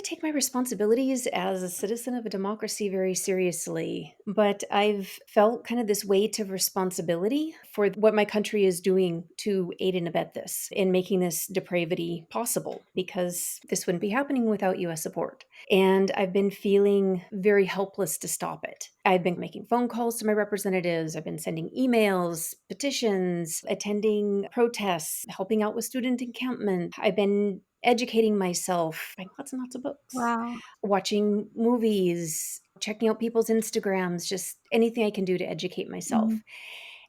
take my responsibilities as a citizen of a democracy very seriously, but I've felt kind of this weight of responsibility for what my country is doing to aid and abet this in making this depravity possible, because this wouldn't be happening without US support. And I've been feeling very helpless to stop it. I've been making phone calls to my representatives, I've been sending emails, petitions, attending protests, helping out with student encampment. I've been educating myself, buying lots and lots of books, Wow. watching movies, checking out people's Instagrams, just anything I can do to educate Mhm. myself,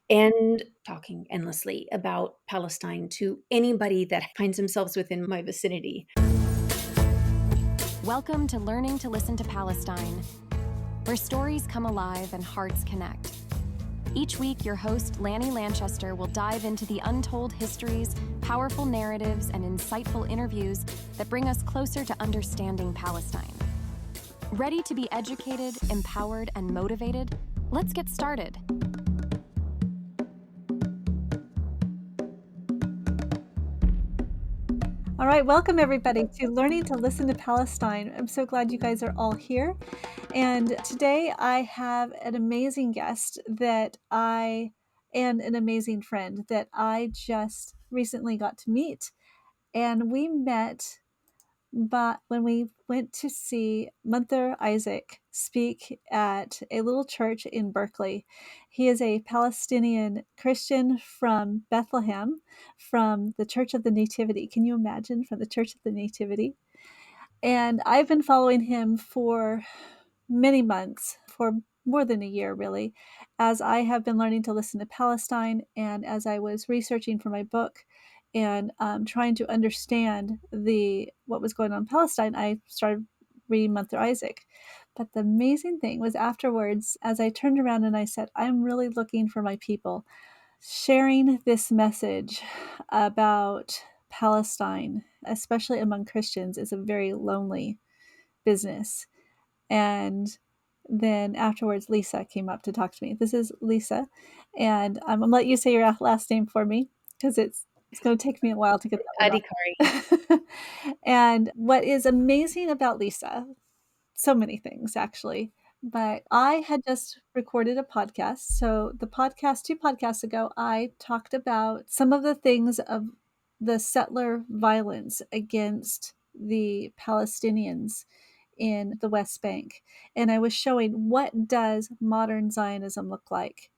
and talking endlessly about Palestine to anybody that finds themselves within my vicinity. Welcome to Learning to Listen to Palestine, where stories come alive and hearts connect. Each week, your host, Lanny Lanchester, will dive into the untold histories, powerful narratives, and insightful interviews that bring us closer to understanding Palestine. Ready to be educated, empowered, and motivated? Let's get started. All right, welcome everybody to Learning to Listen to Palestine. I'm so glad you guys are all here. And today I have an amazing guest and an amazing friend that I just recently got to meet. And we met but when we went to see Munther Isaac speak at a little church in Berkeley. He is a Palestinian Christian from Bethlehem, from the Church of the Nativity. Can you imagine? From the Church of the Nativity. And I've been following him for many months, for more than a year really, as I have been learning to listen to Palestine and as I was researching for my book and trying to understand what was going on in Palestine. I started reading Munther Isaac. But the amazing thing was afterwards, as I turned around and I said, I'm really looking for my people. Sharing this message about Palestine, especially among Christians, is a very lonely business. And then afterwards, Lisa came up to talk to me. This is Lisa, and I'm gonna let you say your last name for me because it's going to take me a while to get that Adhikari. one off. And what is amazing about Lisa, so many things actually, but I had just recorded a podcast. So the podcast, 2 podcasts ago, I talked about some of the things of the settler violence against the Palestinians in the West Bank. And I was showing what does modern Zionism look like.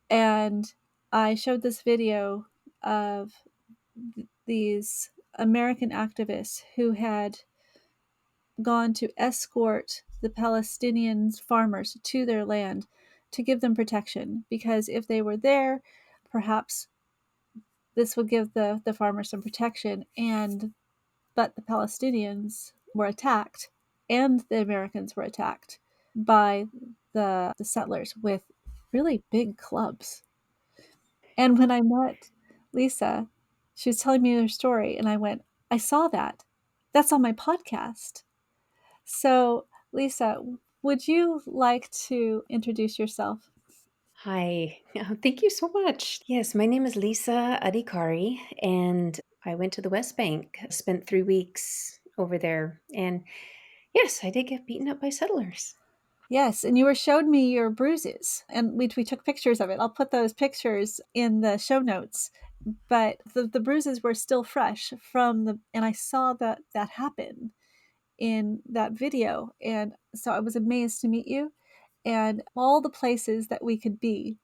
And I showed this video of these American activists who had gone to escort the Palestinian farmers to their land to give them protection, because if they were there, perhaps this would give the farmers some protection. But the Palestinians were attacked and the Americans were attacked by the settlers with really big clubs. And when I met Lisa, she was telling me her story, and I went, I saw that. That's on my podcast. So, Lisa, would you like to introduce yourself? Hi. Thank you so much. Yes, my name is Lisa Adhikari, and I went to the West Bank, spent 3 weeks over there. And yes, I did get beaten up by settlers. Yes, and you were showed me your bruises, and we took pictures of it. I'll put those pictures in the show notes. But the bruises were still fresh and I saw that happen in that video. And so I was amazed to meet you and all the places that we could be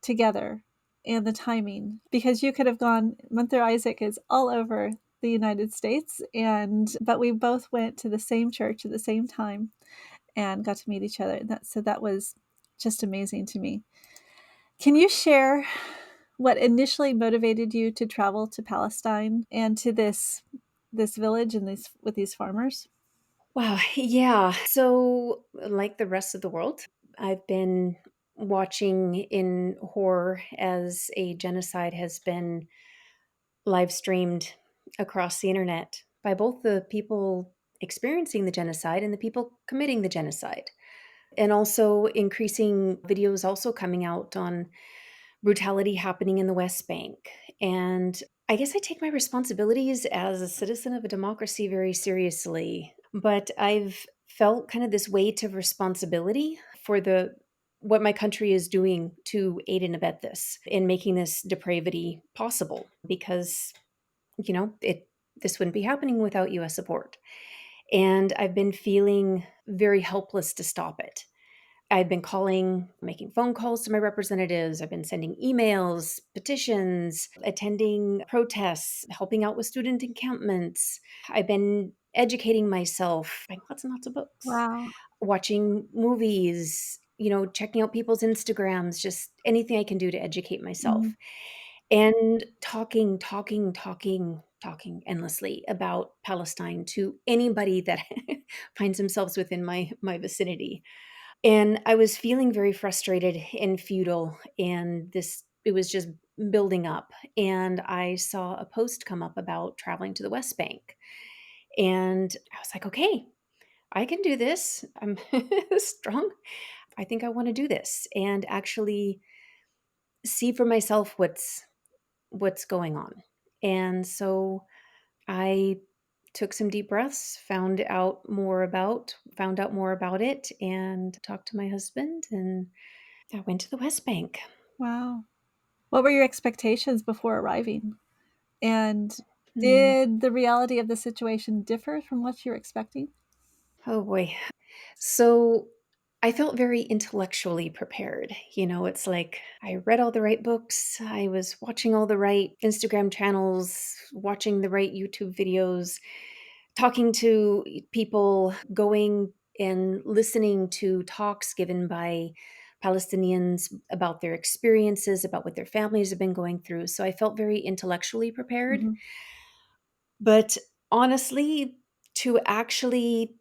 together and the timing, because you could have gone. Munther Isaac is all over the United States, but we both went to the same church at the same time and got to meet each other. That was just amazing to me. Can you share what initially motivated you to travel to Palestine and to this village and with these farmers? Wow. Yeah. So, like the rest of the world, I've been watching in horror as a genocide has been live streamed across the internet by both the people experiencing the genocide and the people committing the genocide. And also increasing videos also coming out on brutality happening in the West Bank. And I guess I take my responsibilities as a citizen of a democracy very seriously. but I've felt kind of this weight of responsibility for the what my country is doing to aid and abet this in making this depravity possible because it this wouldn't be happening without US support. And I've been feeling very helpless to stop it. I've been calling, making phone calls to my representatives. I've been sending emails, petitions, attending protests, helping out with student encampments. I've been educating myself, buying lots and lots of books, Wow. watching movies, checking out people's Instagrams, just anything I can do to educate myself. Mhm. And talking endlessly about Palestine to anybody that finds themselves within my vicinity. And I was feeling very frustrated and futile, and this it was just building up. And I saw a post come up about traveling to the West Bank. And I was like, okay, I can do this. I'm strong. I think I want to do this and actually see for myself what's going on. And so I took some deep breaths, found out more about it and talked to my husband and I went to the West Bank. Wow. What were your expectations before arriving? And Hmm. did the reality of the situation differ from what you were expecting? Oh boy. So I felt very intellectually prepared. It's like I read all the right books, I was watching all the right Instagram channels, watching the right YouTube videos, talking to people, going and listening to talks given by Palestinians about their experiences, about what their families have been going through. So I felt very intellectually prepared. Mhm. But honestly, to actually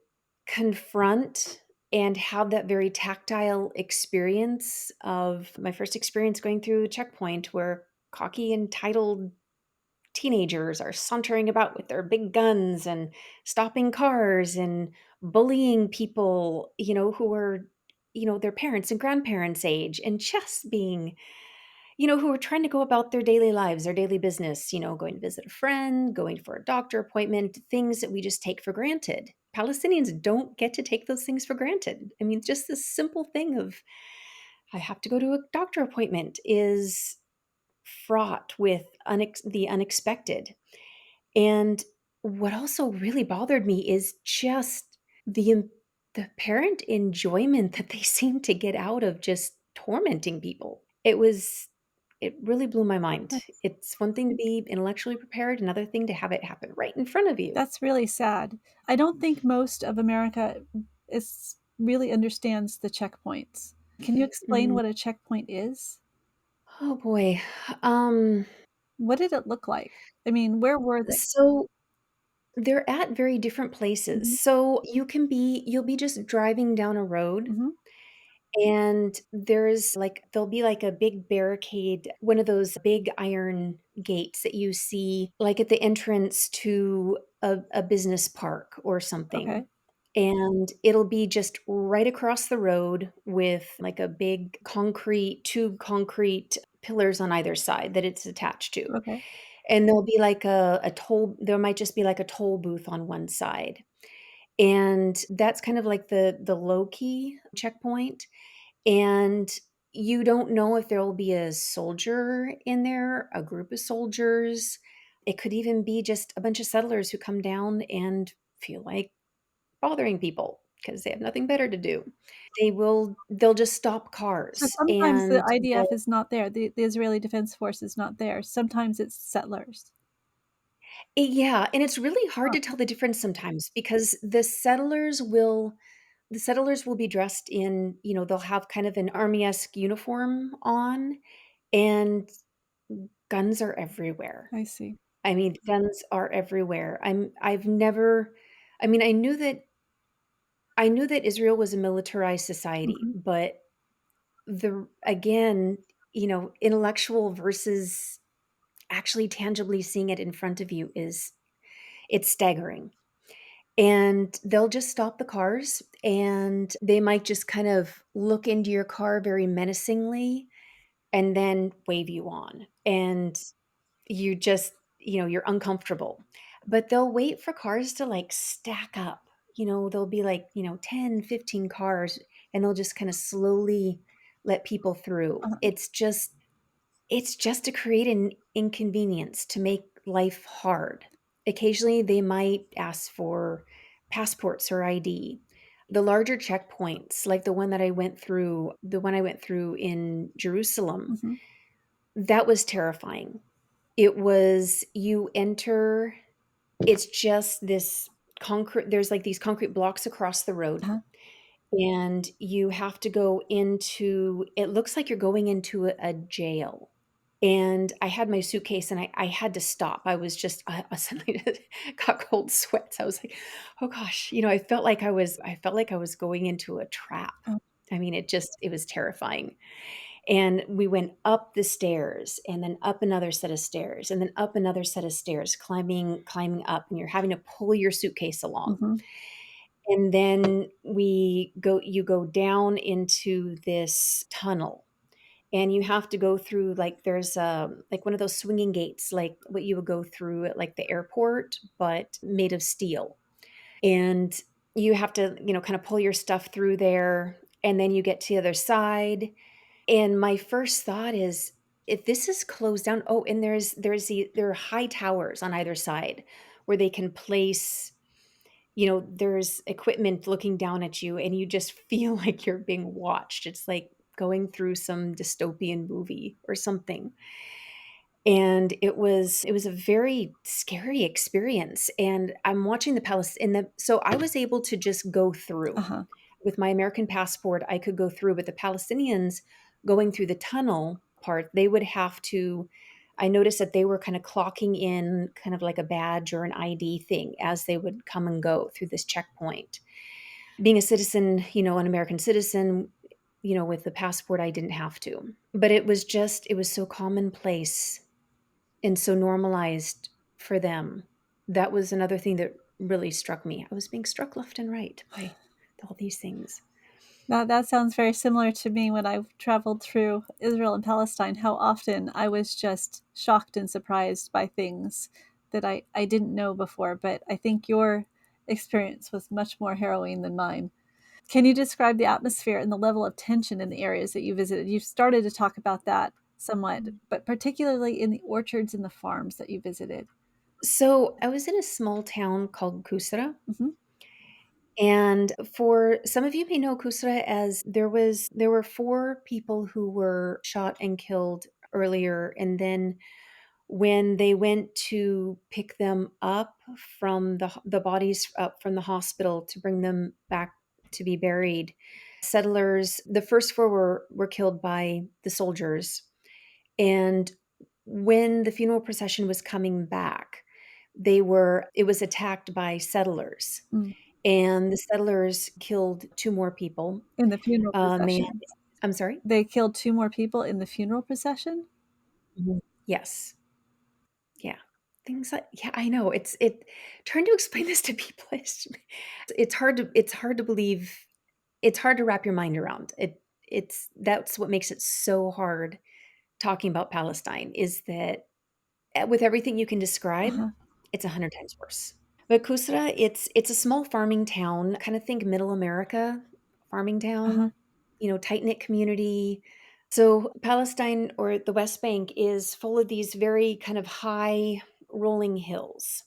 confront and have that very tactile experience of my first experience going through a checkpoint where cocky, entitled teenagers are sauntering about with their big guns and stopping cars and bullying people, who are, their parents and grandparents' age and just being who are trying to go about their daily lives, their daily business, going to visit a friend, going for a doctor appointment, things that we just take for granted. Palestinians don't get to take those things for granted. I mean, just this simple thing of, I have to go to a doctor appointment is fraught with the unexpected. And what also really bothered me is just the apparent enjoyment that they seem to get out of just tormenting people. It really blew my mind. That's It's one thing to be intellectually prepared, another thing to have it happen right in front of you. that's really sad. I don't think most of America is really understands the checkpoints. Can you explain Mhm. what a checkpoint is? Oh boy. Um, What did it look like? I mean, where were they? so they're at very different places. Mhm, So you'll be just driving down a road. mhm, And there'll be like a big barricade, one of those big iron gates that you see like at the entrance to a business park or something. okay, And it'll be just right across the road with like a big two concrete pillars on either side that it's attached to. okay, And there'll be like there might just be like a toll booth on one side. And that's kind of like the low key checkpoint, and you don't know if there will be a soldier in there, a group of soldiers. It could even be just a bunch of settlers who come down and feel like bothering people because they have nothing better to do. They'll just stop so cars sometimes the and IDF they'll is not there, the Israeli Defense Force is not there, sometimes it's settlers. yeah, and it's really hard Huh, to tell the difference sometimes because the settlers will be dressed in, they'll have kind of an army-esque uniform on, and guns are everywhere. I see. I mean, guns are everywhere. I've never I mean, I knew that Israel was a militarized society, Mhm. but the again, intellectual versus actually tangibly seeing it in front of you is it's staggering. And they'll just stop the cars and they might just kind of look into your car very menacingly and then wave you on. And you just, you're uncomfortable. But they'll wait for cars to like stack up, there'll be like, 10, 15 cars, and they'll just kind of slowly let people through. Uh-huh. It's just to create an inconvenience, to make life hard. Occasionally, they might ask for passports or ID. The larger checkpoints, like the one I went through in Jerusalem, Mhm. that was terrifying. It was you enter, it's just this concrete, there's like these concrete blocks across the road, Uh-huh. and you have to go into, it looks like you're going into a jail. And I had my suitcase and I had to stop. I was just I suddenly got cold sweats. I was like, "Oh gosh," I felt like I was going into a trap. Oh. I mean, it was terrifying. And we went up the stairs and then up another set of stairs and then up another set of stairs, climbing up, and you're having to pull your suitcase along. Mhm. And then you go down into this tunnel, and you have to go through, like, there's like one of those swinging gates, like what you would go through at like the airport, but made of steel. And you have to, kind of pull your stuff through there, and then you get to the other side. And my first thought is, if this is closed down, oh, and there are high towers on either side where they can place, there's equipment looking down at you, and you just feel like you're being watched. It's like going through some dystopian movie or something. And it was a very scary experience. And I'm watching the palace in the so I was able to just go through. Uh-huh. With my American passport, I could go through, but the Palestinians going through the tunnel part, they would have to, I noticed that they were kind of clocking in kind of like a badge or an ID thing as they would come and go through this checkpoint. Being a citizen, an American citizen, with the passport, I didn't have to. But it was so commonplace and so normalized for them. That was another thing that really struck me. I was being struck left and right by all these things. That sounds very similar to me when I've traveled through Israel and Palestine, how often I was just shocked and surprised by things that I didn't know before. But I think your experience was much more harrowing than mine. Can you describe the atmosphere and the level of tension in the areas that you visited? You've started to talk about that somewhat, but particularly in the orchards and the farms that you visited. So I was in a small town called Kusra. Hmm. And for some of you may know Kusra, as there were four people who were shot and killed earlier, and then when they went to pick them up from the bodies up from the hospital to bring them back to be buried, settlers, the first four were killed by the soldiers. And when the funeral procession was coming back, it was attacked by settlers, Mm. and the settlers killed two more people. In the funeral They procession. I'm sorry? They killed two more people in the funeral procession? Mhm. Yes. Yeah. Things like, yeah, I know. It trying to explain this to people, it's hard to believe. It's hard to wrap your mind around. That's what makes it so hard talking about Palestine, is that, with everything you can describe, Uh-huh. it's 100 times worse. But Kusra, it's a small farming town, kind of think middle America, farming Uh-huh. town, tight-knit community. So Palestine, or the West Bank, is full of these very kind of high rolling hills.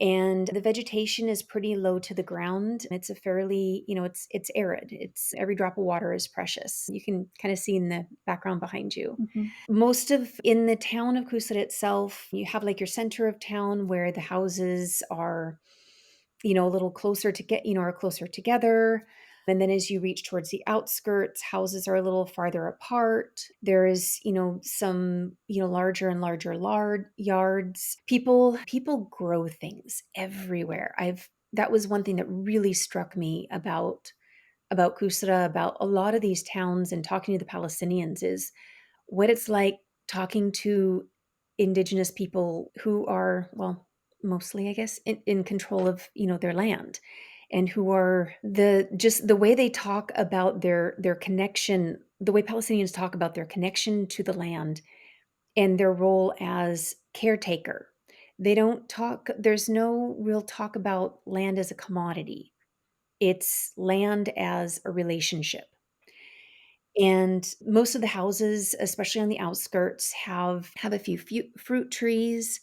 And the vegetation is pretty low to the ground. It's a fairly, it's arid. It's every drop of water is precious. You can kind of see in the background behind you. Mhm. Most of in the town of Kusra itself, you have like your center of town where the houses are, a little closer to get, are closer together. And then as you reach towards the outskirts, houses are a little farther apart. There is, some, larger and larger yards. People grow things everywhere. That was one thing that really struck me about Kusra, about a lot of these towns, and talking to the Palestinians, is what it's like talking to indigenous people who are, well, mostly, I guess, in control of, their land, and who are just the way they talk about their connection, the way Palestinians talk about their connection to the land and their role as caretaker. They don't talk there's no real talk about land as a commodity. It's land as a relationship. And most of the houses, especially on the outskirts, have a few fruit trees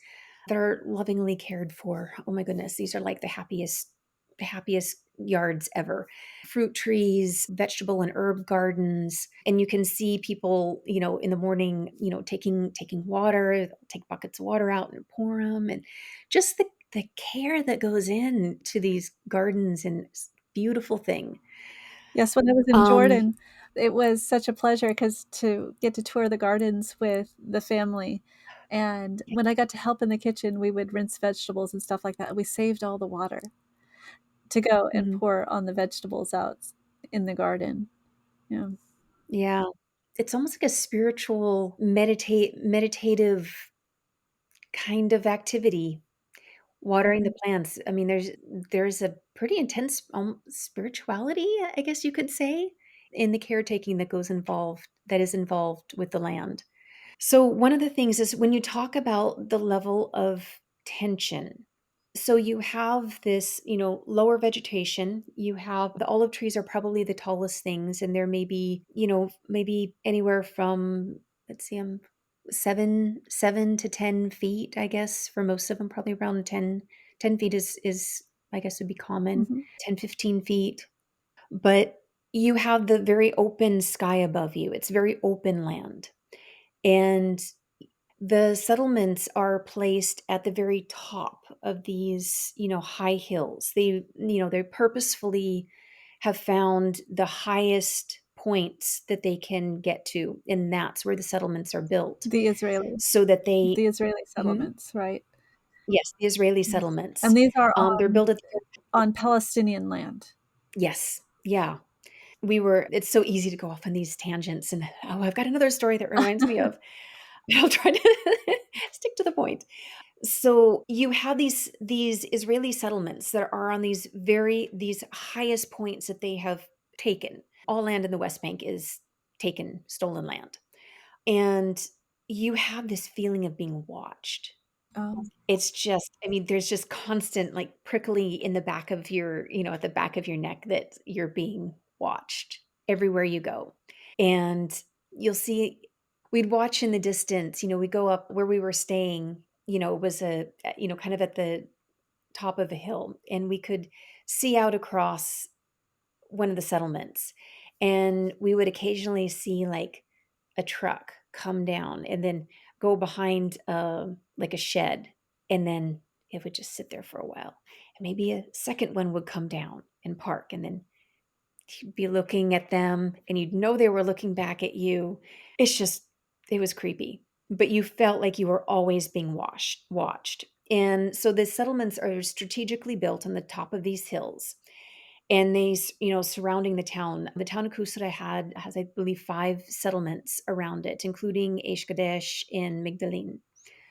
that are lovingly cared for. Oh my goodness, these are like the happiest yards ever. Fruit trees, vegetable and herb gardens, and you can see people, in the morning, taking water, take buckets of water out and pour them, and just the care that goes in to these gardens, and it's a beautiful thing. Yes, when I was in Um, Jordan, it was such a pleasure because to get to tour the gardens with the family, and when I got to help in the kitchen, we would rinse vegetables and stuff like that. We saved all the water to go and mhm. pour on the vegetables out in the garden. Yeah. Yeah. It's almost like a spiritual meditative kind of activity, watering the plants. I mean, there's a pretty intense, spirituality, I guess you could say, in the caretaking that is involved with the land. So one of the things is when you talk about the level of tension, so you have this, lower vegetation, you have the olive trees are probably the tallest things, and there may be, maybe anywhere from, let's see, 7 to 10 feet, I guess, for most of them, probably around 10 feet is, I guess, would be common, Mhm. 10, 15 feet. But you have the very open sky above you. It's very open land. And the settlements are placed at the very top of these, high hills. They purposefully have found the highest points that they can get to, and that's where the settlements are built The Israeli so that they the Israeli Mhm. settlements, right? Yes, the Israeli Yes. settlements. And these are They're built at the on Palestinian land. Yes, yeah. It's so easy to go off on these tangents, and, oh, I've got another story that reminds me of I'll try to stick to the point. So you have these Israeli settlements that are on these highest points that they have taken. All land in the West Bank is taken, stolen land. And you have this feeling of being watched. Oh, It's just, I mean, there's just constant, like, prickly in the back of at the back of your neck that you're being watched everywhere you go. And you'll see we'd watch in the distance, we'd go up where we were staying, it was kind of at the top of a hill, and we could see out across one of the settlements. And we would occasionally see, like, a truck come down and then go behind, like, a shed, and then it would just sit there for a while. And maybe a second one would come down and park, and then you'd be looking at them, and you'd know they were looking back at you. It's just it was creepy, but you felt like you were always being watched. And so the settlements are strategically built on the top of these hills, and surrounding the town. The town of Kusra has, I believe, 5 settlements around it, including Eish Kadesh and Migdalin.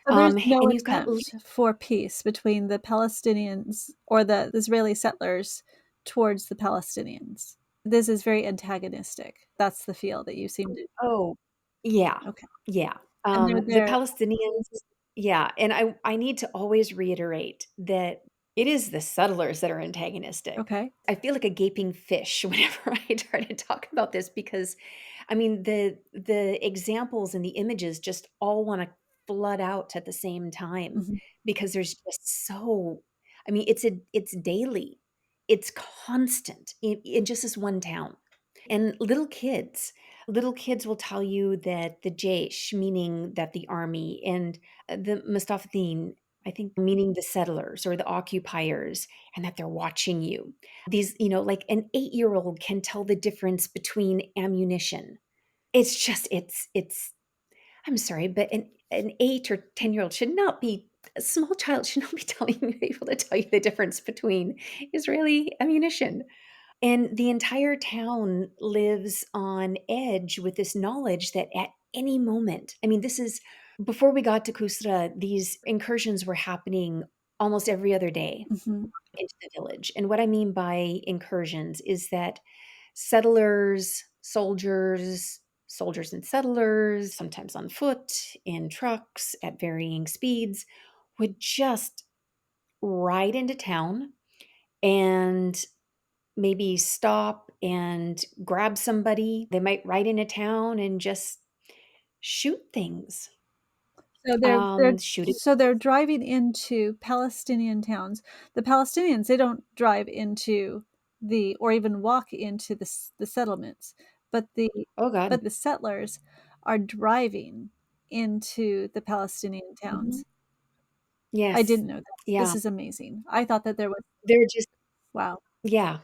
so there's no And you've got attempt for peace between the Palestinians or the Israeli settlers towards the Palestinians. This is very antagonistic. That's the feel that you seem to. Oh, yeah, Okay. yeah. And they're The there. Palestinians, yeah, and I need to always reiterate that it is the settlers that are antagonistic. Okay. I feel like a gaping fish whenever I try to talk about this because, I mean, the examples and the images just all wanna flood out at the same time Mhm. because there's just so I mean, it's daily. It's constant in just this one town. And little kids will tell you that the Jaish, meaning that the army, and the Mustafideen, I think meaning the settlers or the occupiers, and that they're watching you. These, like an 8-year-old can tell the difference between ammunition. It's just, it's, I'm sorry, but an 8 or 10-year-old should not be, a small child should not be able to tell you the difference between Israeli ammunition. And the entire town lives on edge with this knowledge that at any moment, I mean, this is before we got to Kusra, these incursions were happening almost every other day Mhm. into the village. And what I mean by incursions is that settlers, soldiers and settlers, sometimes on foot, in trucks at varying speeds, would just ride into town and maybe stop and grab somebody. They might ride into town and just shoot things. So they're Shoot it. so they're driving into Palestinian towns. The Palestinians, they don't drive into the or even walk into the settlements, but Oh god. the settlers are driving into the Palestinian Mhm. towns. I Yes. didn't know that. Yeah. This is amazing. I thought that there was They're just wow. yeah.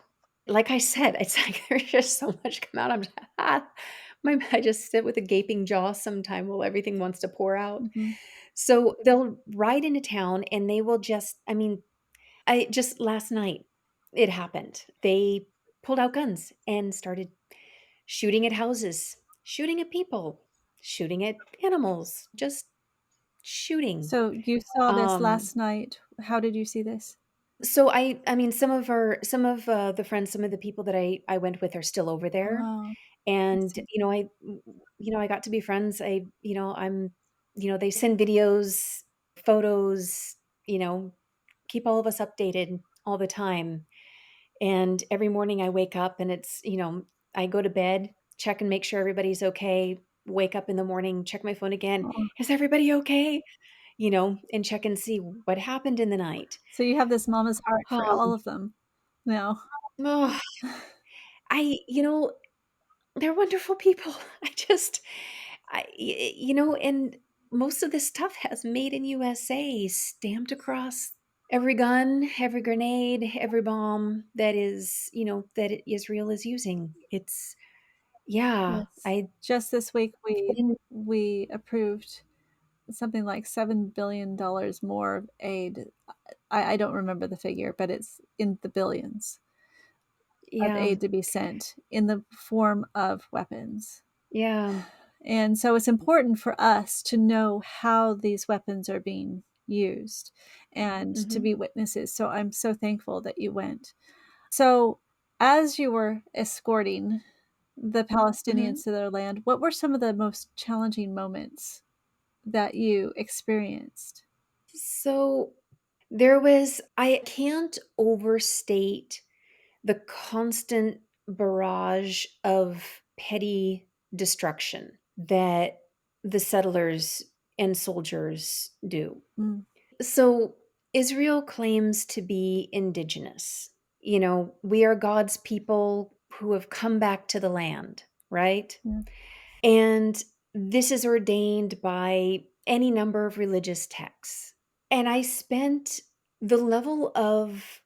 Like I said, it's like there's just so much come out. I'm just, I just sit with a gaping jaw sometime while everything wants to pour out. Mhm. So they'll ride into town and they will just I mean, I just last night it happened. They pulled out guns and started shooting at houses, shooting at people, shooting at animals, just shooting. So you saw this Um, last night. How did you see this? so I mean, some of, the friends, some of the people that I went with are still over there, Oh, I and, see. I got to be friends. They send videos, photos, you know, keep all of us updated all the time, and every morning I wake up and I go to bed, check and make sure everybody's okay, wake up in the morning, check my phone again, Oh, "Is everybody okay?" And check and see what happened in the night. so you have this mama's heart for Um, all of them now. ugh, I you know, they're wonderful people. And most of this stuff has "Made in USA" stamped across every gun, every grenade, every bomb that Israel is using. It's yeah, Yes. Just this week, and we approved something like $7 billion more of aid. I don't remember the figure, but it's in the billions of yeah, aid to be sent in the form of weapons. yeah, And so it's important for us to know how these weapons are being used and to mhm, be witnesses. So I'm so thankful that you went. So, as you were escorting the mhm. Palestinians to their land, what were some of the most challenging moments that you experienced? So, I can't overstate the constant barrage of petty destruction that the settlers and soldiers do. Mm, So, Israel claims to be indigenous. We are God's people who have come back to the land, right? yeah, And this is ordained by any number of religious texts. And I spent the level of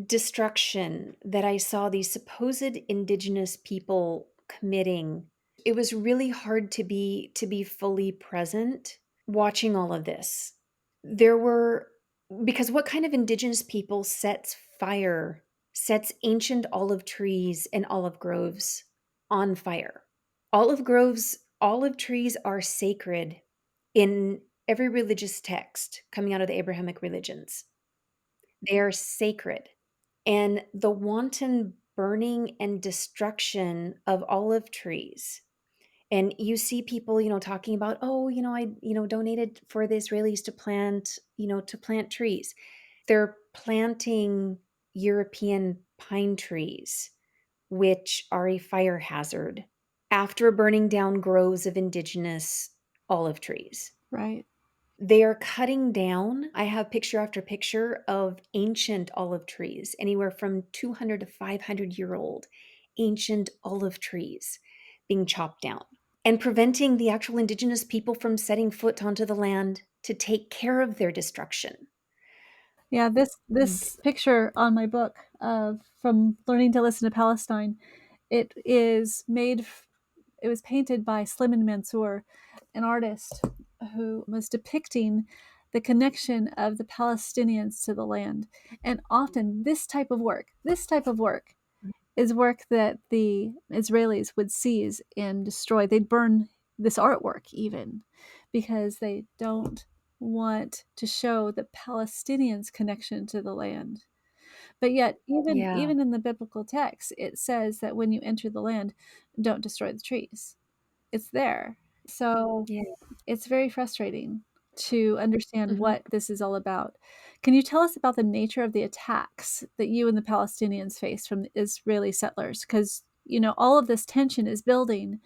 destruction that I saw these supposed indigenous people committing. It was really hard to be fully present watching all of this. There were because what kind of indigenous people sets ancient olive trees and olive groves on fire? Olive trees are sacred in every religious text coming out of the Abrahamic religions. They are sacred. And the wanton burning and destruction of olive trees. And you see people, talking about, "Oh, donated for the Israelis to plant trees." They're planting European pine trees, which are a fire hazard, after burning down groves of indigenous olive trees. right. They are cutting down. I have picture after picture of ancient olive trees, anywhere from 200 to 500-year-old ancient olive trees being chopped down and preventing the actual indigenous people from setting foot onto the land to take care of their destruction. Yeah, this picture on my book of from learning to listen to Palestine, it is made it was painted by Sliman Mansour, an artist who was depicting the connection of the Palestinians to the land. And often this type of work is work that the Israelis would seize and destroy. They'd burn this artwork even because they don't want to show the Palestinians' connection to the land. But yet, Yeah. even in the biblical text, it says that when you enter the land, don't destroy the trees. It's there. So Yeah. it's very frustrating. to understand Mhm. what this is all about. Can you tell us about the nature of the attacks that you and the Palestinians faced from the Israeli settlers? Because, all of this tension is building,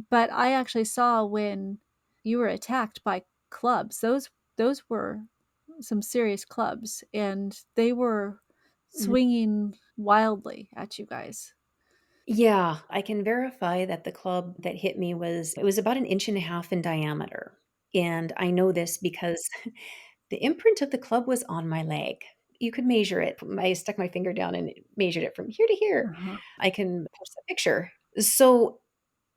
but I actually saw when you were attacked by clubs. Those were some serious clubs, and they were Mhm. swinging wildly at you guys. Yeah, I can verify that the club that hit me was about an inch and a half in diameter, and I know this because the imprint of the club was on my leg. You could measure it. I stuck my finger down and it measured it from here to here. Uh-huh. I can post a picture. So,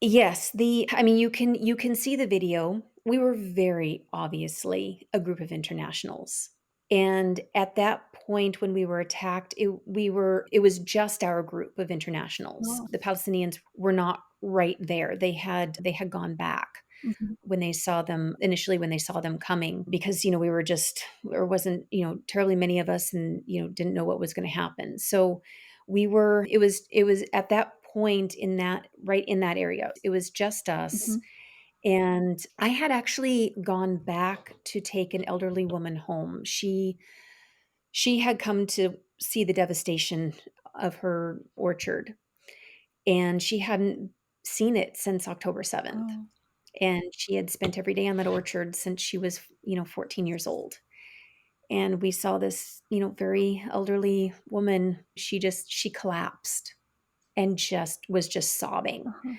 yes, the I mean, you can see the video. We were very obviously a group of internationals. And at that point when we were attacked, it was just our group of internationals. Oh. The Palestinians were not right there. They had gone back Mhm. when they saw them initially when they saw them coming because we were just there wasn't terribly many of us and didn't know what was going to happen. So it was at that point in that right in that area it was just us. Mhm. And I had actually gone back to take an elderly woman home. She had come to see the devastation of her orchard, and she hadn't seen it since October 7th. Oh. And she had spent every day on that orchard since she was, 14 years old. And we saw this, very elderly woman. She collapsed and just sobbing. Uh-huh.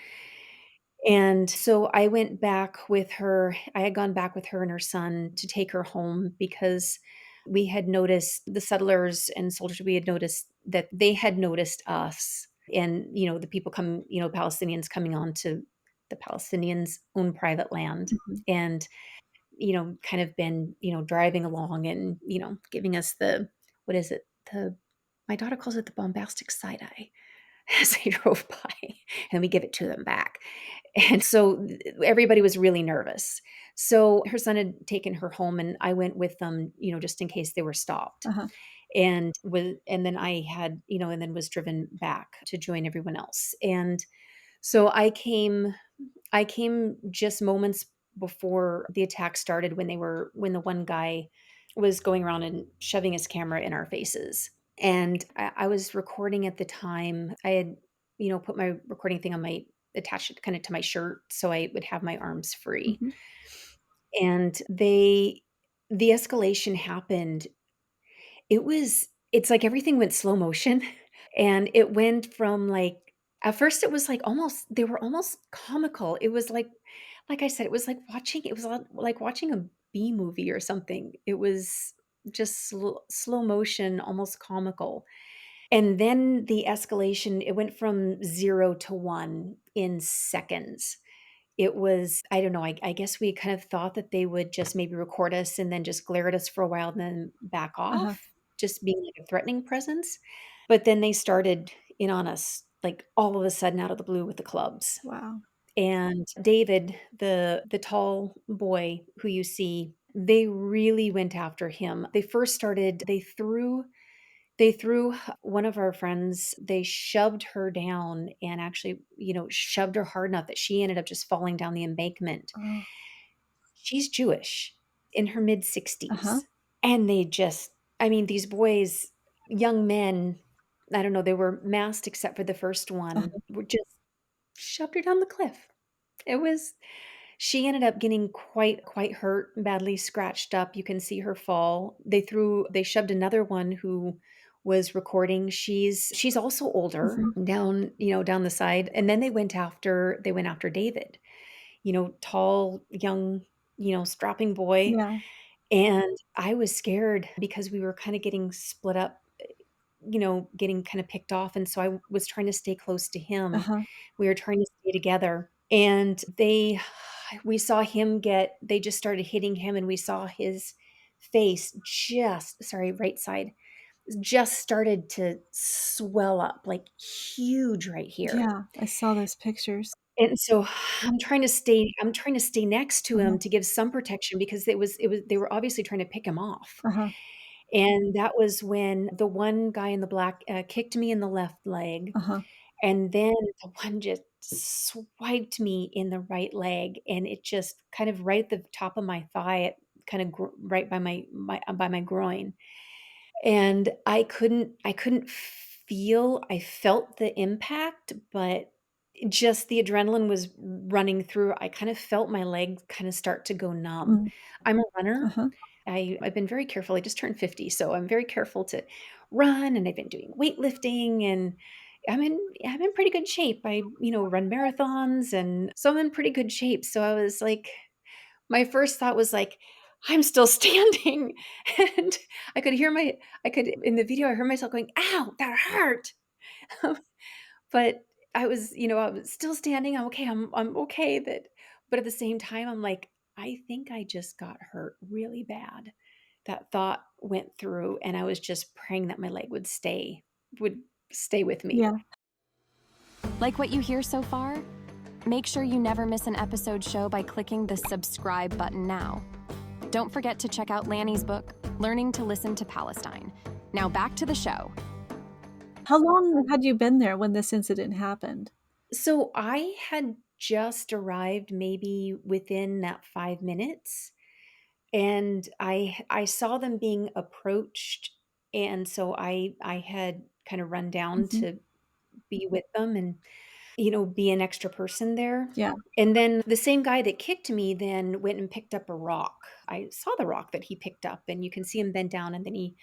And so I went back with her. I had gone back with her and her son to take her home because we had noticed the settlers and soldiers, we had noticed that they had noticed us and, the people come, Palestinians coming on to the Palestinians' own private land Mhm. and, kind of been, driving along and, giving us the what is it? The My daughter calls it the bombastic side eye as they drove by, and we give it to them back. And so everybody was really nervous. So her son had taken her home and I went with them, just in case they were stopped. Uh-huh. And then I had, and then was driven back to join everyone else. And so I came just moments before the attack started when the one guy was going around and shoving his camera in our faces. And I was recording at the time. I had, put my recording thing on my attached it kind of to my shirt so I would have my arms free. Mhm. And the escalation happened. It's like everything went slow motion. And it went from like at first it was like almost they were almost comical. It was like I said, it was like watching a B movie or something. It was just slow motion, almost comical. And then the escalation, it went from 0 to 1 in seconds. It was I don't know, I guess we kind of thought that they would just maybe record us and then just glare at us for a while and then back Uh-huh. off, just being like a threatening presence. But then they started in on us, like, all of a sudden out of the blue with the clubs. Wow. And David, the tall boy who you see, they really went after him. They first started they threw one of our friends, they shoved her down and actually, shoved her hard enough that she ended up just falling down the embankment. Oh. She's Jewish, in her Uh-huh. mid-60s, and I mean, these boys, young men, I don't know, they were masked except for the first one, Uh-huh. were just shoved her down the cliff. It was She ended up getting quite hurt, badly scratched up. You can see her fall. They shoved another one who was recording. She's also older Mhm. down the side. And then they went after David, tall, young, strapping boy. Yeah. And I was scared because we were kind of getting split up, getting kind of picked off. And so I was trying to stay close to him. Uh-huh. We were trying to stay together. And we saw him they just started hitting him and we saw his face right side, just started to swell up like huge right here. Yeah, I saw those pictures. And so I'm trying to stay next to Uh-huh. him to give some protection because they were obviously trying to pick him off. Uh-huh. And that was when the one guy in the black kicked me in the left leg. Uh-huh. And then the one just swiped me in the right leg, and it just kind of right at the top of my thigh, it kind of right by my groin. And I couldn't feel, I felt the impact, but just the adrenaline was running through. I kind of felt my leg kind of start to go numb. Mm. I'm a runner. Uh-huh. I've been very careful. I just turned 50, so I'm very careful to run, and I've been doing weightlifting, and I'm in pretty good shape. Run marathons, and so I'm in pretty good shape. So I was like, my first thought was like, "I'm still standing." And I could in the video, I heard myself going, "Ow, that hurt." But I was still standing. I'm okay, but at the same time, I'm like, "I think I just got hurt really bad." That thought went through, and I was just praying that my leg would stay with me. Yeah. Like what you hear so far? Make sure you never miss an episode show by clicking the subscribe button now. Don't forget to check out Lanny's book, Learning to Listen to Palestine. Now back to the show. How long had you been there when this incident happened? So I had just arrived maybe within that 5 minutes, and I saw them being approached, and so I had kind of run down Mhm. to be with them and, be an extra person there. Yeah. And then the same guy that kicked me then went and picked up a rock. I saw the rock that he picked up, and you can see him bend down, and then he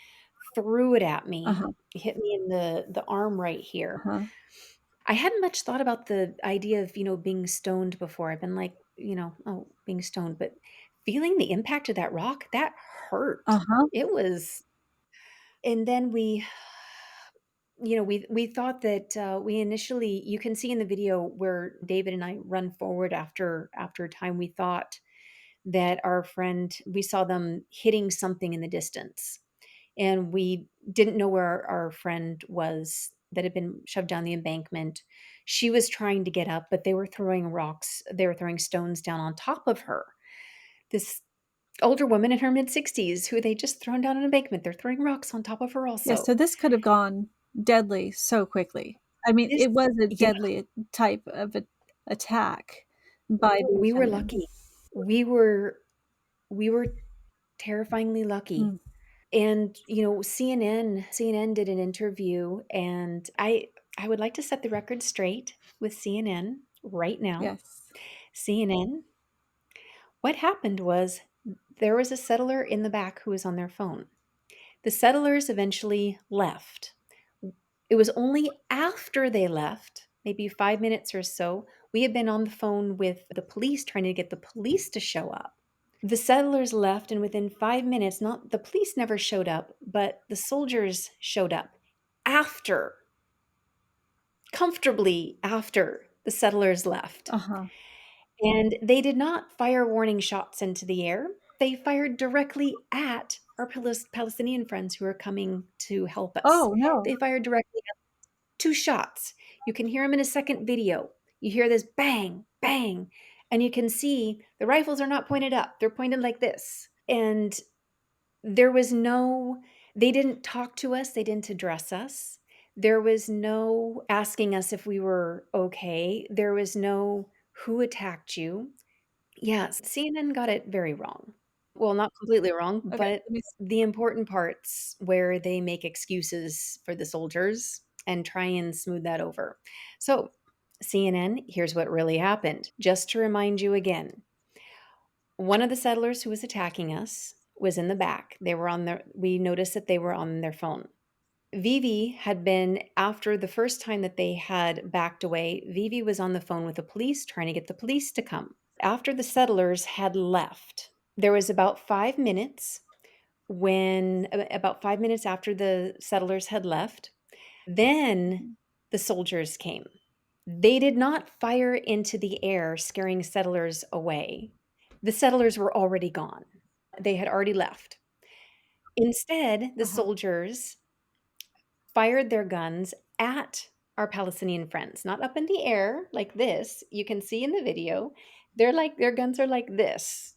threw it at me. Uh-huh. He hit me in the arm right here. Uh-huh. I hadn't much thought about the idea of, being stoned before. I've been like, "Oh, being stoned," but feeling the impact of that rock, that hurt. Uh-huh. It was. And then we thought that, we initially, you can see in the video where David and I run forward after a time, we thought that we saw them hitting something in the distance, and we didn't know where our friend was that had been shoved down the embankment. She was trying to get up, but they were throwing stones down on top of her. This older woman in her mid-60s who they just thrown down an embankment, they're throwing rocks on top of her Yeah, also. so this could have gone deadly so quickly. I mean, This it was a Yeah, deadly type of attack by these we were gunmen. lucky. We were terrifyingly lucky. Mm, And, CNN did an interview, and I would like to set the record straight with CNN right now. yes. CNN, what happened was there was a settler in the back who was on their phone. The settlers eventually left. It was only after they left, maybe 5 minutes or so, we had been on the phone with the police trying to get the police to show up. The settlers left, and within 5 minutes, not the police never showed up, but the soldiers showed up after, comfortably after the settlers left. Uh-huh. And they did not fire warning shots into the air. They fired directly at our Palestinian friends who are coming to help us. Oh, no. They fired directly at 2 shots. You can hear them in a second video. You hear this bang, bang, and you can see the rifles are not pointed up. They're pointed like this. And there was no they didn't talk to us, they didn't address us. There was no asking us if we were okay. There was no, "Who attacked you?" Yes, CNN got it very wrong. Well, not completely wrong, Okay, but let me the important parts where they make excuses for the soldiers and try and smooth that over. So, CNN, here's what really happened. Just to remind you again, one of the settlers who was attacking us was in the back. We noticed that they were on their phone. Vivi had been, after the first time that they had backed away, Vivi was on the phone with the police trying to get the police to come. After the settlers had left, there was about 5 minutes after the settlers had left, then the soldiers came. They did not fire into the air, scaring settlers away. The settlers were already gone. They had already left. Instead, the uh-huh. soldiers fired their guns at our Palestinian friends, not up in the air like this. You can see in the video, their guns are like this.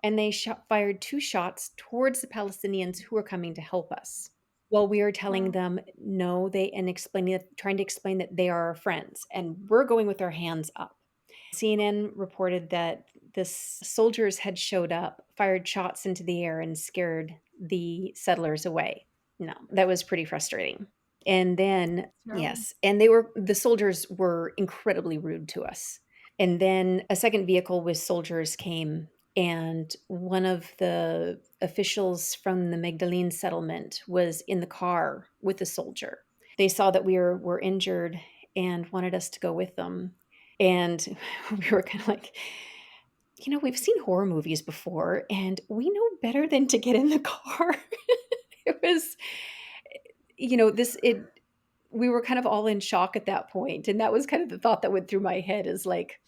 And they fired 2 shots towards the Palestinians who were coming to help us. While we are telling Wow. them no, trying to explain that they are our friends and we're going with our hands up. CNN reported that the soldiers had showed up, fired shots into the air, and scared the settlers away. No, that was pretty frustrating. And then, Terrible. yes, and the soldiers were incredibly rude to us. And then a second vehicle with soldiers came, and one of the officials from the Magdalene settlement was in the car with a soldier. They saw that were injured and wanted us to go with them. And we were kind of like, we've seen horror movies before, and we know better than to get in the car. It was, this, it, we were kind of all in shock at that point. And that was kind of the thought that went through my head is like,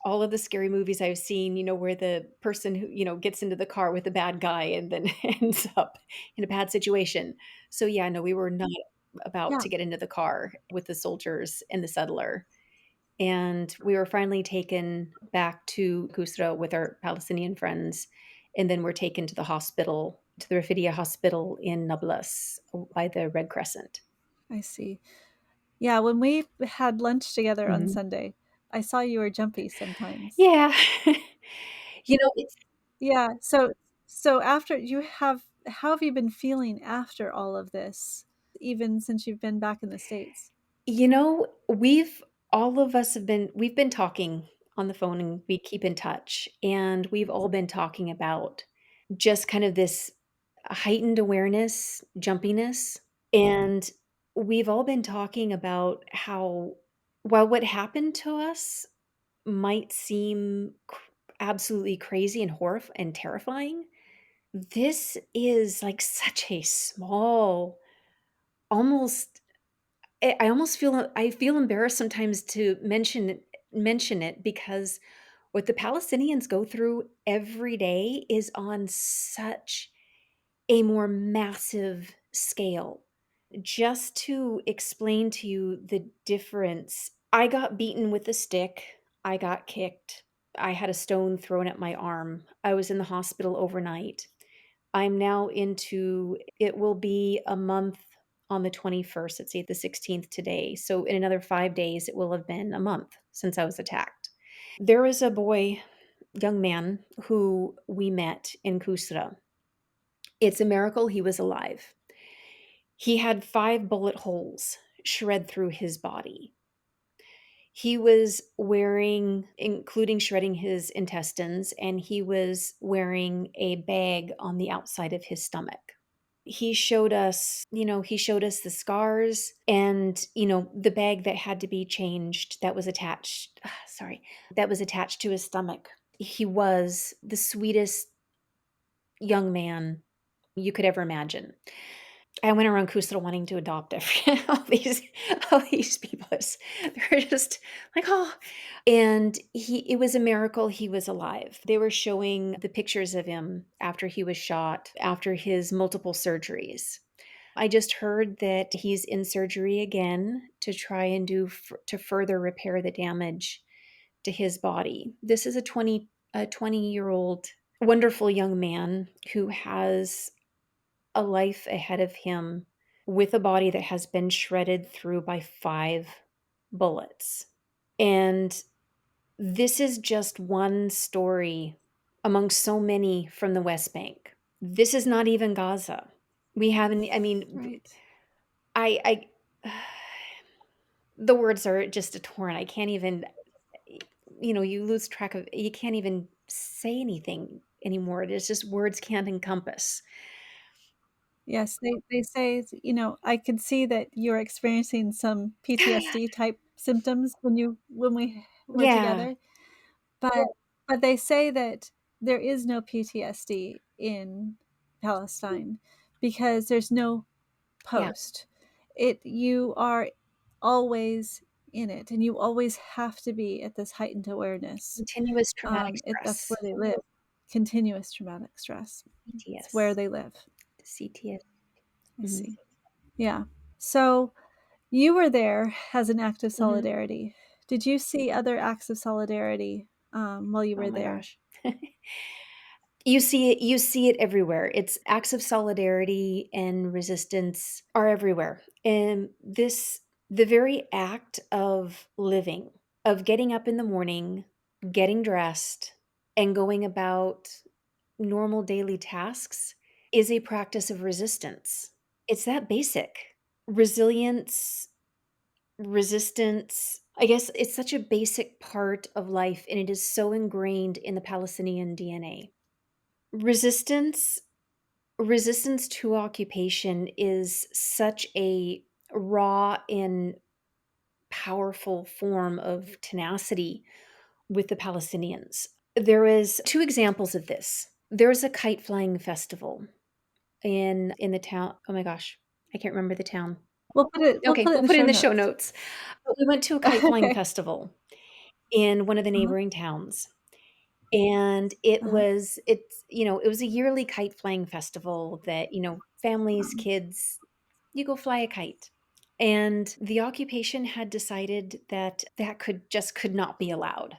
all of the scary movies I've seen, where the person who, gets into the car with the bad guy and then ends up in a bad situation. So yeah, no, we were not about Yeah, to get into the car with the soldiers and the settler. And we were finally taken back to Kusra with our Palestinian friends, and then we're taken to the hospital, to the Rafidia Hospital in Nablus by the Red Crescent. I see. Yeah, when we had lunch together on Mhm. Sunday, I saw you were jumpy sometimes. Yeah. It's Yeah, so after you have how have you been feeling after all of this, even since you've been back in the States? we've all of us we've been talking on the phone and we keep in touch. And we've all been talking about just kind of this heightened awareness, jumpiness. And we've all been talking about how, while what happened to us might seem absolutely crazy and and terrifying, this is like such a small, almost I almost feel embarrassed sometimes to mention it because what the Palestinians go through every day is on such a more massive scale. Just to explain to you the difference, I got beaten with a stick, I got kicked, I had a stone thrown at my arm, I was in the hospital overnight. I'm now into it will be a month on the 21st, let's see, the 16th today. So in another 5 days, it will have been a month since I was attacked. There was a young man, who we met in Kusra. It's a miracle he was alive. He had 5 bullet holes shred through his body. He was wearing, including shredding his intestines, and he was wearing a bag on the outside of his stomach. He showed us the scars and, the bag that had to be changed that was attached, sorry, that was attached to his stomach. He was the sweetest young man you could ever imagine. I went around Kusra wanting to adopt all these people. They're just like, oh. And it was a miracle he was alive. They were showing the pictures of him after he was shot, after his multiple surgeries. I just heard that he's in surgery again to try and to further repair the damage to his body. This is a 20-year-old wonderful young man who has a life ahead of him with a body that has been shredded through by 5 bullets. And this is just one story among so many from the West Bank. This is not even Gaza. We haven't, I mean, Right. I the words are just a torn. I can't even, you lose track of, you can't even say anything anymore. It is just words can't encompass. Yes, they say, I could see that you're experiencing some PTSD type symptoms when we were Yeah, together, but but they say that there is no PTSD in Palestine because there's no yeah. post. You are always in it, and you always have to be at this heightened awareness. Continuous traumatic That's stress. where they live. Continuous traumatic stress. It's where PTS. they live. CTS. I Mhm, see. Yeah. So you were there as an act of mhm. solidarity. Did you see other acts of solidarity while you Oh were my there? gosh. You see it everywhere. It's acts of solidarity and resistance are everywhere. And the very act of living. of getting up in the morning, getting dressed, and going about normal daily tasks is a practice of resistance. It's that basic. Resilience, resistance. I guess it's such a basic part of life, and it is so ingrained in the Palestinian DNA. Resistance, resistance to occupation is such a raw and powerful form of tenacity with the Palestinians. There is 2 examples of this. There's a kite flying festival in the town. Oh my gosh, I can't remember the town. We'll Okay, put it in we'll the put it in show the show notes. notes. But we went to a kite flying Okay. festival in one of the Uh-huh, neighboring towns, and uh-huh, it was a yearly kite flying festival that, families, uh-huh. kids, you go fly a kite. And the occupation had decided that that could not be allowed.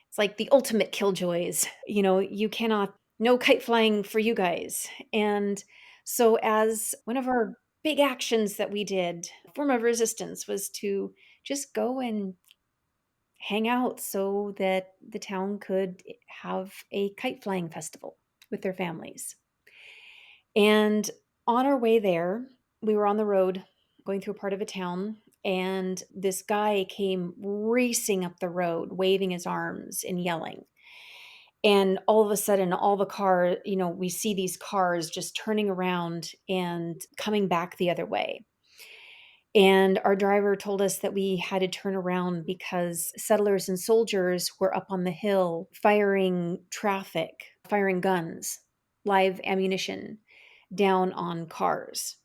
It's like the ultimate killjoys. You cannot, no kite flying for you guys. And so, as one of our big actions that we did, a form of resistance was to just go and hang out so that the town could have a kite flying festival with their families. And on our way there, we were on the road going through a part of a town, and this guy came racing up the road, waving his arms and yelling. And all of a sudden, all the car, we see these cars just turning around and coming back the other way. And our driver told us that we had to turn around because settlers and soldiers were up on the hill firing traffic, firing guns, live ammunition down on cars.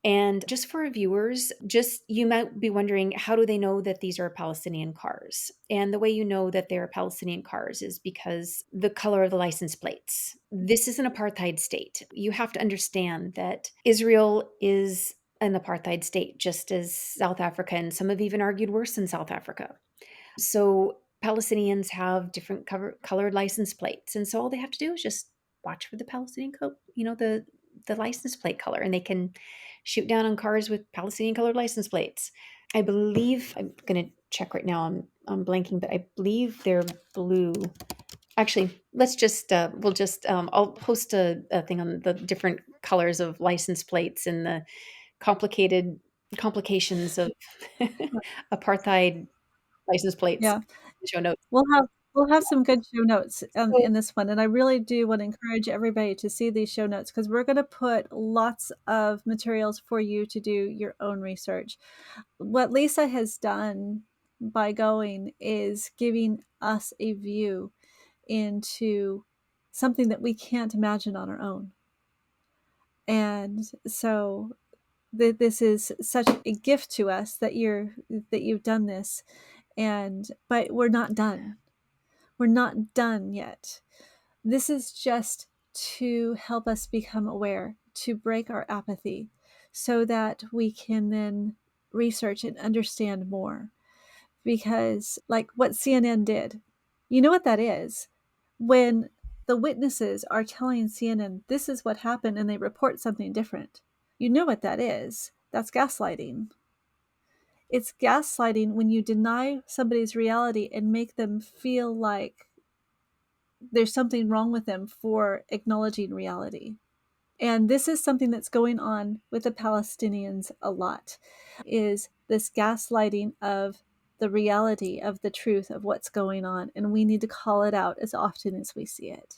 And just for our viewers, just you might be wondering, how do they know that these are Palestinian cars? And the way you know that they're Palestinian cars is because the color of the license plates. This is an apartheid state. You have to understand that Israel is an apartheid state, just as South Africa, and some have even argued worse than South Africa. So Palestinians have different colored license plates, and so all they have to do is just watch for the Palestinian, the license plate color, and they can shoot down on cars with Palestinian colored license plates. I believe I'm going to check right now. I'm blanking, but I believe they're blue. Actually, let's just we'll just I'll post a thing on the different colors of license plates and the complicated complications of apartheid license plates. Yeah. Show notes. We'll have we'll have some good show notes So in this one, and I really do wanna encourage everybody to see these show notes because 'cause we're gonna put lots of materials for you to do your own research. What Lisa has done by going is giving us a view into something that we can't imagine on our own, and so this is such a gift to us that you've done this, and but we're not done. We're not done yet. This is just to help us become aware, to break our apathy, so that we can then research and understand more. Because, like what CNN did, you know what that is? When the witnesses are telling CNN this is what happened and they report something different, you know what that is? That's gaslighting. It's gaslighting when you deny somebody's reality and make them feel like there's something wrong with them for acknowledging reality. And this is something that's going on with the Palestinians a lot, is this gaslighting of the reality of the truth of what's going on. And we need to call it out as often as we see it.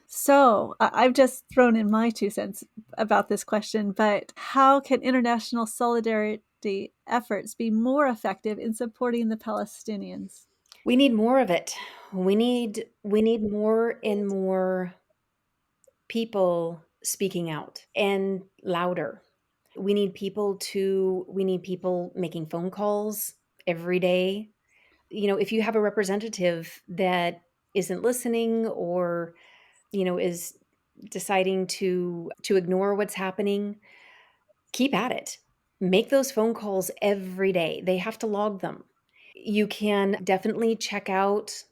So I've just thrown in my 2 cents about this question, but how can international solidarity efforts be more effective in supporting the Palestinians? we need more of it. We need more and more people speaking out and louder. We need people making phone calls every day. If you have a representative that isn't listening, or is deciding to ignore what's happening, keep at it. Make those phone calls every day. They have to log them. You can definitely check out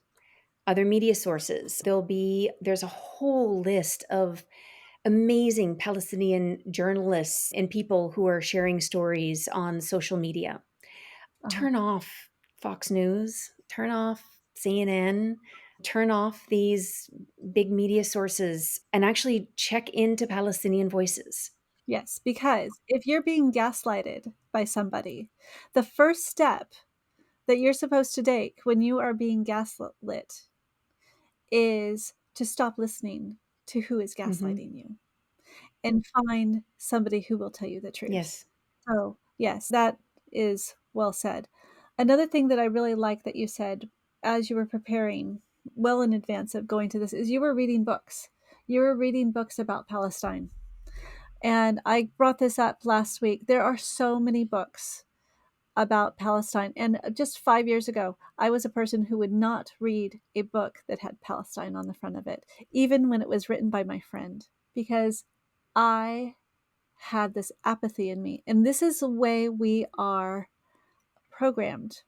other media sources. There's a whole list of amazing Palestinian journalists and people who are sharing stories on social media. Uh-huh. Turn off Fox News, turn off CNN, turn off these big media sources, and actually check into Palestinian voices. Yes, because if you're being gaslighted by somebody, the first step that you're supposed to take when you are being gaslit is to stop listening to who is Mhm. gaslighting you and find somebody who will tell you the truth. Yes. So, yes, that is well said. Another thing that I really like that you said as you were preparing well in advance of going to this is you were reading books. You were reading books about Palestine. And I brought this up last week. There are so many books about Palestine. And just 5 years ago, I was a person who would not read a book that had Palestine on the front of it, even when it was written by my friend, because I had this apathy in me. And this is the way we are programmed.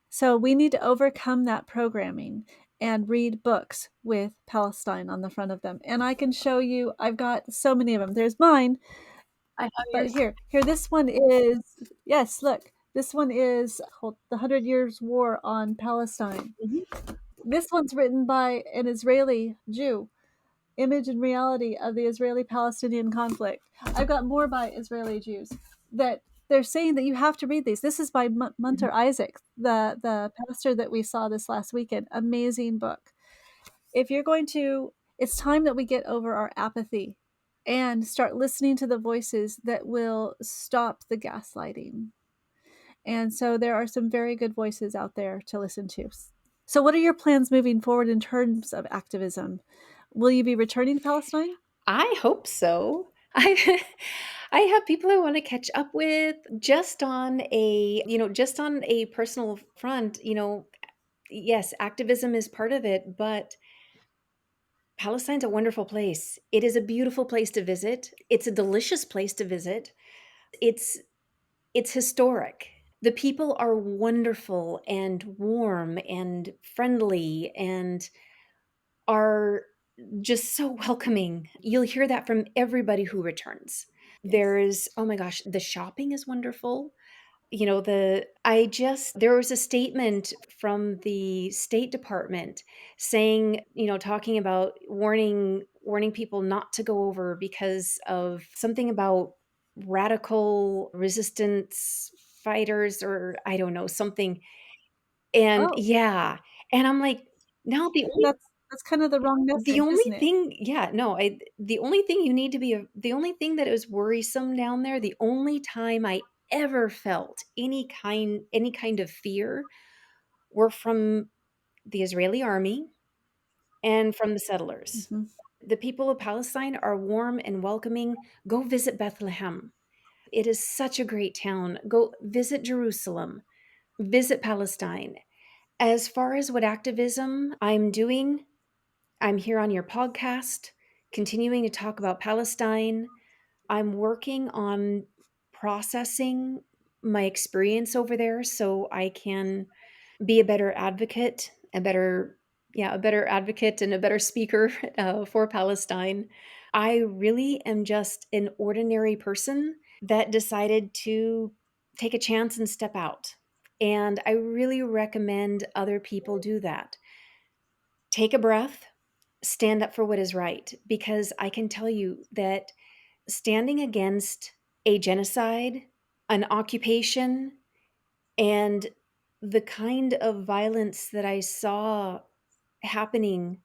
So we need to overcome that programming and read books with Palestine on the front of them. And I can show you, I've got so many of them. There's mine, I have but yours. here, this one is, yes, look, this one is called The 100 Years War on Palestine. Mhm. This one's written by an Israeli Jew, Image and Reality of the Israeli-Palestinian Conflict. I've got more by Israeli Jews that they're saying that you have to read these. This is by Mhm. Munther Isaac, the pastor that we saw this last weekend. Amazing book. If you're going to, it's time that we get over our apathy and start listening to the voices that will stop the gaslighting. And so there are some very good voices out there to listen to. So, what are your plans moving forward in terms of activism? Will you be returning to Palestine? I hope so. I have people I wanna catch up with just on just on a personal front, yes, activism is part of it, but Palestine's a wonderful place. It is a beautiful place to visit. It's a delicious place to visit. It's it's historic. The people are wonderful and warm and friendly and are just so welcoming. You'll hear that from everybody who returns. Yes. There's oh my gosh, the shopping is wonderful. There was a statement from the State Department saying, talking about warning people not to go over because of something about radical resistance fighters, or I don't know, something. And Oh, yeah, and I'm like, no, that's kind of the wrong the message, only isn't it? thing yeah, no, the only thing you need to be the only thing that is worrisome down there, the only time I ever felt any kind of fear were from the Israeli army and from the settlers. Mhm. The people of Palestine are warm and welcoming. Go visit Bethlehem. It is such a great town. Go visit Jerusalem. Visit Palestine. As far as what activism I'm doing, I'm here on your podcast, continuing to talk about Palestine. I'm working on processing my experience over there so I can be a better advocate, a better advocate and a better speaker for Palestine. I really am just an ordinary person that decided to take a chance and step out. And I really recommend other people do that. Take a breath, stand up for what is right, because I can tell you that standing against a genocide, an occupation, and the kind of violence that I saw happening,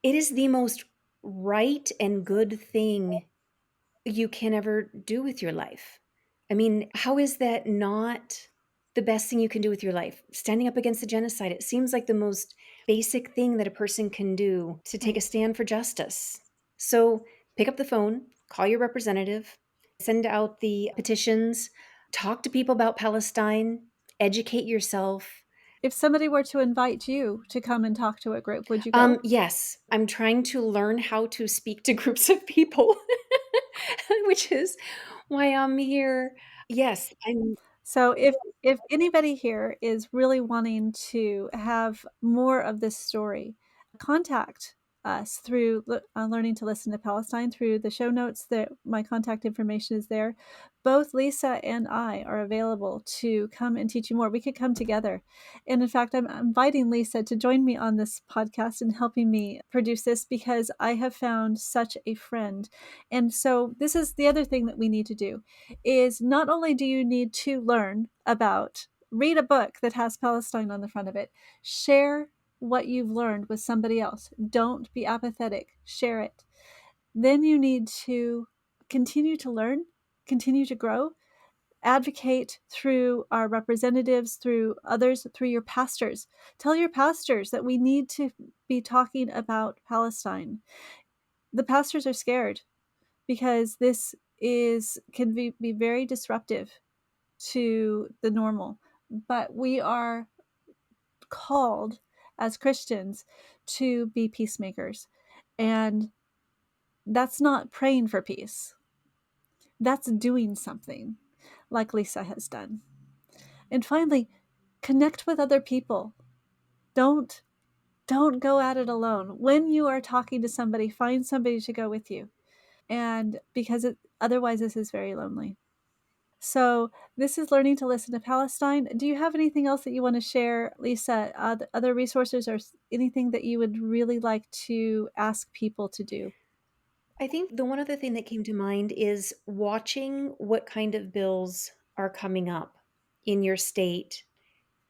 it is the most right and good thing you can ever do with your life. I mean, how is that not the best thing you can do with your life? Standing up against the genocide, it seems like the most basic thing that a person can do to take a Right. stand for justice. So pick up the phone, call your representative, send out the petitions, talk to people about Palestine, educate yourself. If somebody were to invite you to come and talk to a group, would you go? Yes, I'm trying to learn how to speak to groups of people, which is why I'm here. Yes, I'm So if anybody here is really wanting to have more of this story, contact us through Learning to Listen to Palestine. Through the show notes, that my contact information is there. Both Lisa and I are available to come and teach you more. We could come together. And in fact, I'm inviting Lisa to join me on this podcast and helping me produce this, because I have found such a friend. And so this is the other thing that we need to do, is not only do you need to read a book that has Palestine on the front of it, share what you've learned with somebody else. Don't be apathetic. Share it. Then you need to continue to learn, continue to grow, advocate through our representatives, through others, through your pastors. Tell your pastors that we need to be talking about Palestine. The pastors are scared because this can be very disruptive to the normal. But we are called as Christians to be peacemakers. And that's not praying for peace. That's doing something like Lisa has done. And finally, connect with other people. Don't go at it alone. When you are talking to somebody, find somebody to go with you. And because otherwise this is very lonely. So this is Learning to Listen to Palestine. Do you have anything else that you want to share, Lisa? Other resources or anything that you would really like to ask people to do? I think the one other thing that came to mind is watching what kind of bills are coming up in your state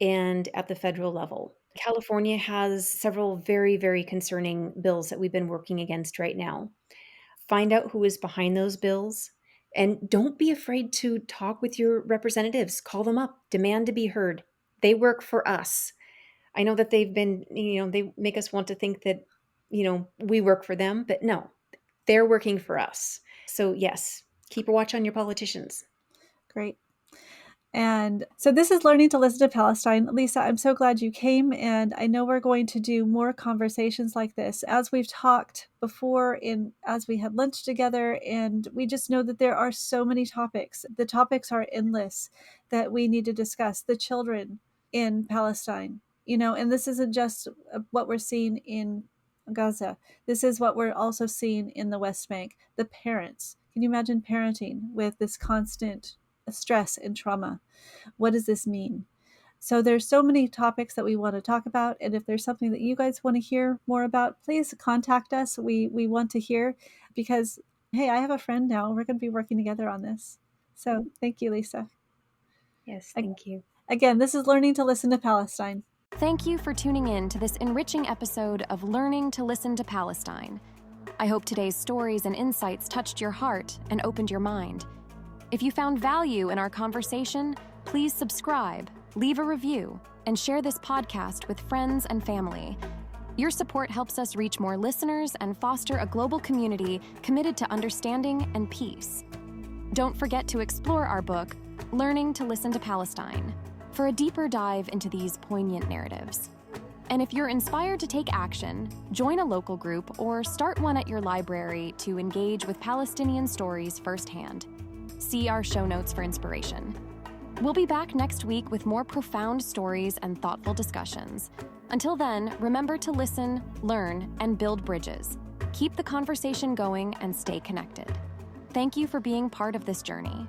and at the federal level. California has several very, very concerning bills that we've been working against right now. Find out who is behind those bills, and don't be afraid to talk with your representatives. Call them up, demand to be heard. They work for us. I know that they've been, they make us want to think that, we work for them, but no, they're working for us. So yes, keep a watch on your politicians. Great. And so this is Learning to Listen to Palestine. Lisa, I'm so glad you came, and I know we're going to do more conversations like this as we've talked before as we had lunch together, and we just know that there are so many topics. The topics are endless that we need to discuss. The children in Palestine, and this isn't just what we're seeing in Gaza. This is what we're also seeing in the West Bank. The parents. Can you imagine parenting with this constant stress and trauma? What does this mean? So there's so many topics that we want to talk about. And if there's something that you guys want to hear more about, please contact us. We want to hear, because, hey, I have a friend now. We're going to be working together on this. So thank you, Lisa. Yes, thank you. Again, this is Learning to Listen to Palestine. Thank you for tuning in to this enriching episode of Learning to Listen to Palestine. I hope today's stories and insights touched your heart and opened your mind. If you found value in our conversation, please subscribe, leave a review, and share this podcast with friends and family. Your support helps us reach more listeners and foster a global community committed to understanding and peace. Don't forget to explore our book, Learning to Listen to Palestine, for a deeper dive into these poignant narratives. And if you're inspired to take action, join a local group or start one at your library to engage with Palestinian stories firsthand. See our show notes for inspiration. We'll be back next week with more profound stories and thoughtful discussions. Until then, remember to listen, learn, and build bridges. Keep the conversation going and stay connected. Thank you for being part of this journey.